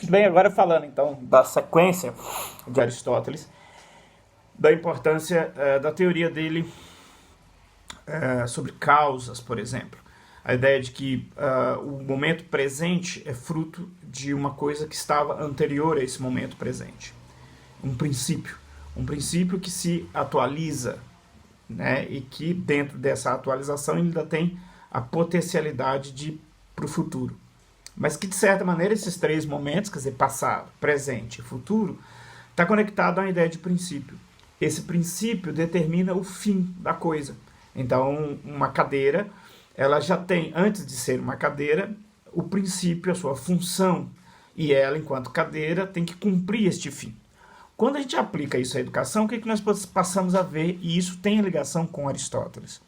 Bem, agora falando então da sequência de Aristóteles, da importância da teoria dele sobre causas, por exemplo. A ideia de que o momento presente é fruto de uma coisa que estava anterior a esse momento presente. Um princípio que se atualiza, né, e que dentro dessa atualização ainda tem a potencialidade de para o futuro. Mas que, de certa maneira, esses três momentos, quer dizer, passado, presente e futuro, está conectado a uma ideia de princípio. Esse princípio determina o fim da coisa. Então, uma cadeira, ela já tem, antes de ser uma cadeira, o princípio, a sua função, e ela, enquanto cadeira, tem que cumprir este fim. Quando a gente aplica isso à educação, o que nós passamos a ver? E isso tem ligação com Aristóteles.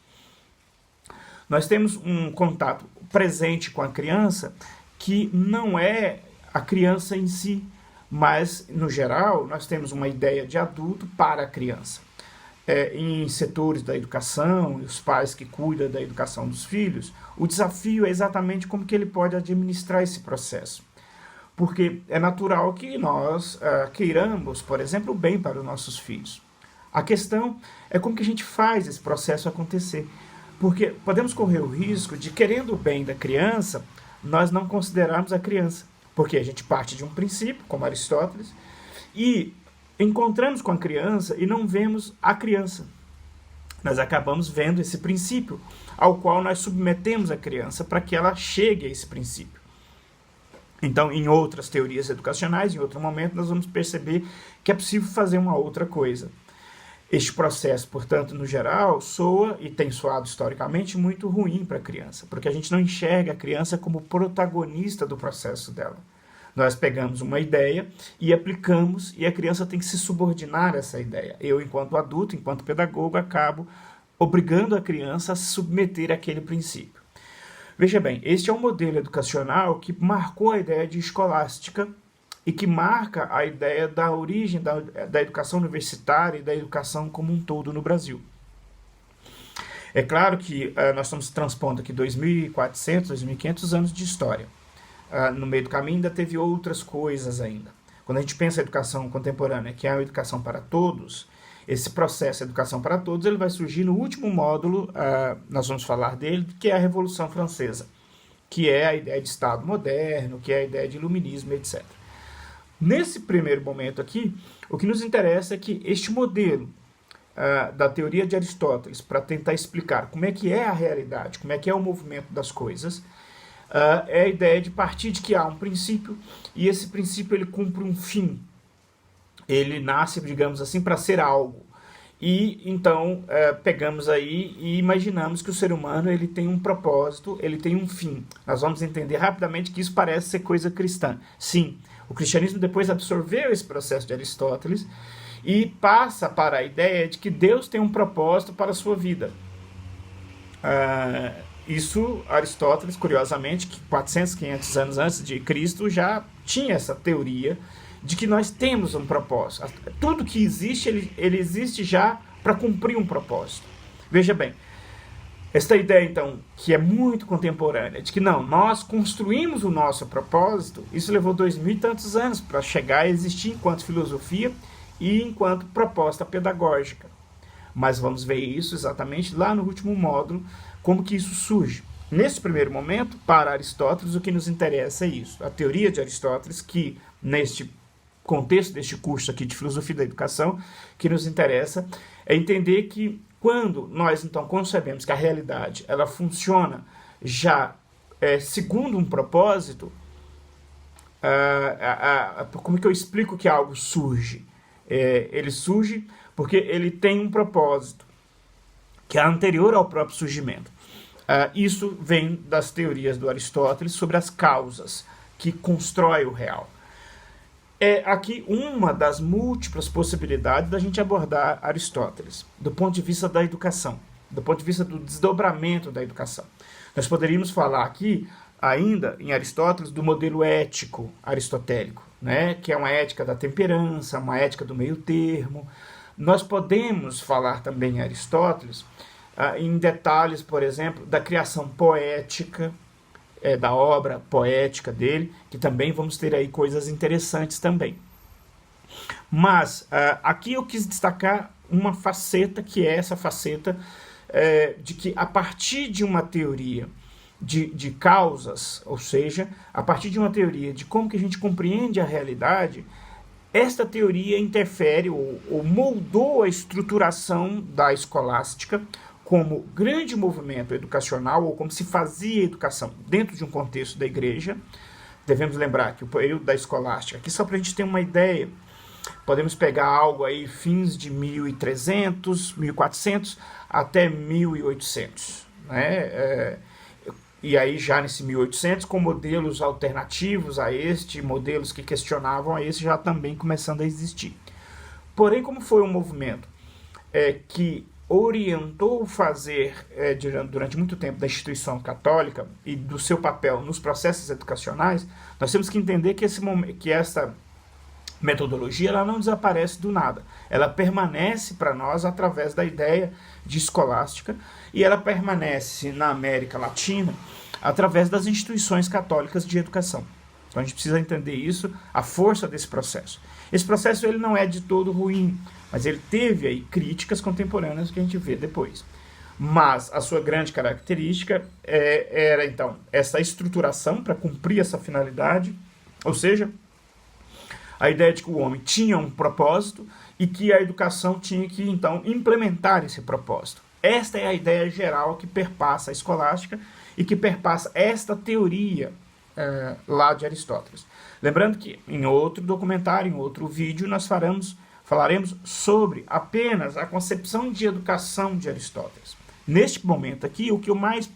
Nós temos um contato presente com a criança que não é a criança em si, mas, no geral, nós temos uma ideia de adulto para a criança. Em setores da educação, os pais que cuidam da educação dos filhos, o desafio é exatamente como que ele pode administrar esse processo. Porque é natural que nós queiramos, por exemplo, o bem para os nossos filhos. A questão é como que a gente faz esse processo acontecer. Porque podemos correr o risco de, querendo o bem da criança, nós não considerarmos a criança. Porque a gente parte de um princípio, como Aristóteles, e encontramos com a criança e não vemos a criança. Nós acabamos vendo esse princípio, ao qual nós submetemos a criança para que ela chegue a esse princípio. Então, em outras teorias educacionais, em outro momento, nós vamos perceber que é possível fazer uma outra coisa. Este processo, portanto, no geral, soa e tem soado historicamente muito ruim para a criança, porque a gente não enxerga a criança como protagonista do processo dela. Nós pegamos uma ideia e aplicamos, e a criança tem que se subordinar a essa ideia. Eu, enquanto adulto, enquanto pedagogo, acabo obrigando a criança a se submeter àquele princípio. Veja bem, este é um modelo educacional que marcou a ideia de escolástica e que marca a ideia da origem da educação universitária e da educação como um todo no Brasil. É claro que nós estamos transpondo aqui 2.400, 2.500 anos de história. No meio do caminho ainda teve outras coisas ainda. Quando a gente pensa em educação contemporânea, que é a educação para todos, esse processo de educação para todos ele vai surgir no último módulo, nós vamos falar dele, que é a Revolução Francesa, que é a ideia de Estado moderno, que é a ideia de iluminismo, etc. Nesse primeiro momento aqui, o que nos interessa é que este modelo da teoria de Aristóteles, para tentar explicar como é que é a realidade, como é que é o movimento das coisas, é a ideia de partir de que há um princípio, e esse princípio ele cumpre um fim. Ele nasce, digamos assim, para ser algo. E então pegamos aí e imaginamos que o ser humano ele tem um propósito, ele tem um fim. Nós vamos entender rapidamente que isso parece ser coisa cristã. Sim, o cristianismo depois absorveu esse processo de Aristóteles e passa para a ideia de que Deus tem um propósito para a sua vida. Isso, Aristóteles, curiosamente, que 400, 500 anos antes de Cristo, já tinha essa teoria de que nós temos um propósito. Tudo que existe, ele existe já para cumprir um propósito. Veja bem, esta ideia, então, que é muito contemporânea, de que não, nós construímos o nosso propósito, isso levou 2.000 e tantos anos para chegar a existir enquanto filosofia e enquanto proposta pedagógica. Mas vamos ver isso exatamente lá no último módulo, como que isso surge. Nesse primeiro momento, para Aristóteles, o que nos interessa é isso. A teoria de Aristóteles, que neste contexto deste curso aqui de Filosofia da Educação, que nos interessa é entender que quando nós, então, concebemos que a realidade ela funciona já segundo um propósito, como que eu explico que algo surge? Ele surge porque ele tem um propósito que é anterior ao próprio surgimento. Isso vem das teorias do Aristóteles sobre as causas que constroem o real. É aqui uma das múltiplas possibilidades da gente abordar Aristóteles, do ponto de vista da educação, do ponto de vista do desdobramento da educação. Nós poderíamos falar aqui, ainda em Aristóteles, do modelo ético aristotélico, né? Que é uma ética da temperança, uma ética do meio termo. Nós podemos falar também em Aristóteles em detalhes, por exemplo, da criação poética, da obra poética dele, que também vamos ter aí coisas interessantes também. Mas aqui eu quis destacar uma faceta, que é essa faceta de que a partir de uma teoria de causas, ou seja, a partir de uma teoria de como que a gente compreende a realidade, esta teoria interfere ou moldou a estruturação da escolástica como grande movimento educacional, ou como se fazia educação dentro de um contexto da igreja. Devemos lembrar que o período da escolástica, aqui só para a gente ter uma ideia, podemos pegar algo aí fins de 1300, 1400 até 1800, né? E aí já nesse 1800, com modelos alternativos a este, modelos que questionavam a esse, já também começando a existir. Porém, como foi um movimento que orientou o fazer durante muito tempo da instituição católica e do seu papel nos processos educacionais, nós temos que entender que essa metodologia ela não desaparece do nada. Ela permanece para nós através da ideia de escolástica, e ela permanece na América Latina através das instituições católicas de educação. Então a gente precisa entender isso, a força desse processo. Esse processo ele não é de todo ruim, mas ele teve aí críticas contemporâneas que a gente vê depois. Mas a sua grande característica era, então, essa estruturação para cumprir essa finalidade, ou seja, a ideia de que o homem tinha um propósito e que a educação tinha que, então, implementar esse propósito. Esta é a ideia geral que perpassa a escolástica e que perpassa esta teoria lá de Aristóteles. Lembrando que em outro documentário, em outro vídeo, nós falaremos sobre apenas a concepção de educação de Aristóteles. Neste momento aqui, o que eu mais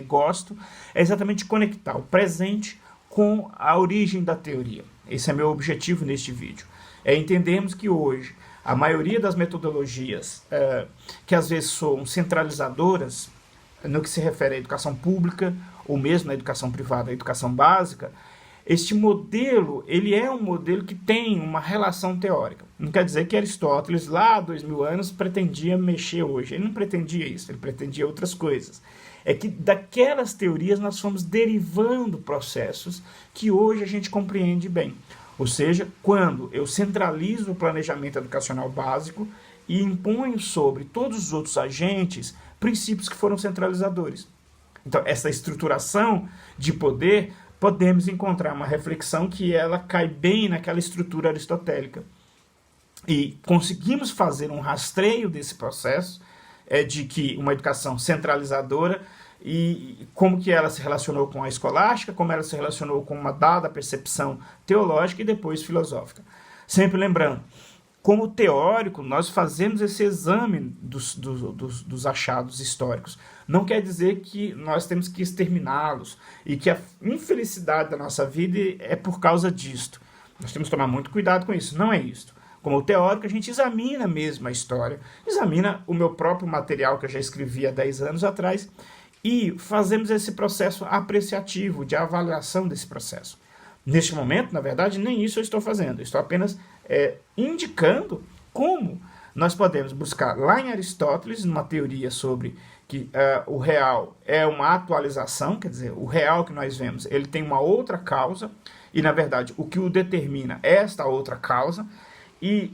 gosto é exatamente conectar o presente com a origem da teoria. Esse é meu objetivo neste vídeo. Entendermos que hoje a maioria das metodologias que às vezes são centralizadoras no que se refere à educação pública ou mesmo na educação privada, a educação básica, este modelo ele é um modelo que tem uma relação teórica. Não quer dizer que Aristóteles, lá há 2000 anos, pretendia mexer hoje. Ele não pretendia isso, ele pretendia outras coisas. É que daquelas teorias nós fomos derivando processos que hoje a gente compreende bem. Ou seja, quando eu centralizo o planejamento educacional básico e imponho sobre todos os outros agentes princípios que foram centralizadores. Então, essa estruturação de poder, podemos encontrar uma reflexão que ela cai bem naquela estrutura aristotélica. E conseguimos fazer um rastreio desse processo, de que uma educação centralizadora, e como que ela se relacionou com a escolástica, como ela se relacionou com uma dada percepção teológica e depois filosófica. Sempre lembrando, como teórico, nós fazemos esse exame dos achados históricos. Não quer dizer que nós temos que exterminá-los e que a infelicidade da nossa vida é por causa disto. Nós temos que tomar muito cuidado com isso. Não é isto. Como teórico, a gente examina mesmo a história, examina o meu próprio material que eu já escrevi há 10 anos atrás e fazemos esse processo apreciativo de avaliação desse processo. Neste momento, na verdade, nem isso eu estou fazendo. Eu estou apenas indicando como nós podemos buscar lá em Aristóteles, numa teoria sobre que o real é uma atualização, quer dizer, o real que nós vemos, ele tem uma outra causa, e na verdade o que o determina é esta outra causa, e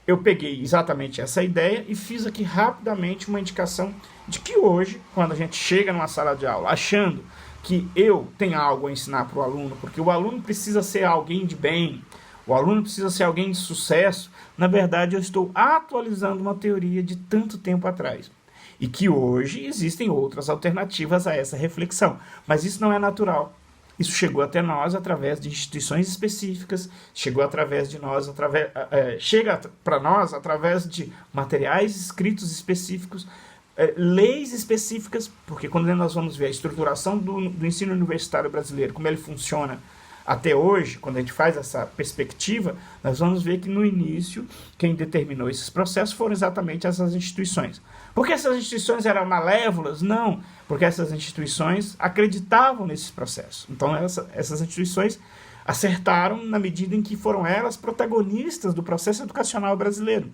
eu peguei exatamente essa ideia e fiz aqui rapidamente uma indicação de que hoje, quando a gente chega numa sala de aula achando que eu tenho algo a ensinar para o aluno, porque o aluno precisa ser alguém de bem, o aluno precisa ser alguém de sucesso, na verdade eu estou atualizando uma teoria de tanto tempo atrás. E que hoje existem outras alternativas a essa reflexão. Mas isso não é natural. Isso chegou até nós através de instituições específicas, chegou através de nós, chega para nós através de materiais escritos específicos, leis específicas, porque quando nós vamos ver a estruturação do ensino universitário brasileiro, como ele funciona até hoje, quando a gente faz essa perspectiva, nós vamos ver que no início, quem determinou esses processos foram exatamente essas instituições. Porque essas instituições eram malévolas? Não, porque essas instituições acreditavam nesses processos. Então essas instituições acertaram na medida em que foram elas protagonistas do processo educacional brasileiro.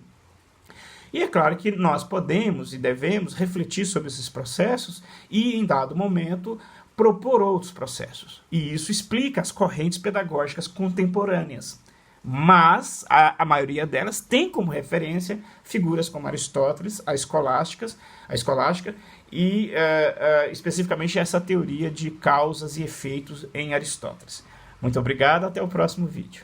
E é claro que nós podemos e devemos refletir sobre esses processos e, em dado momento, propor outros processos. E isso explica as correntes pedagógicas contemporâneas. Mas a maioria delas tem como referência figuras como Aristóteles, a escolástica e especificamente essa teoria de causas e efeitos em Aristóteles. Muito obrigado, até o próximo vídeo.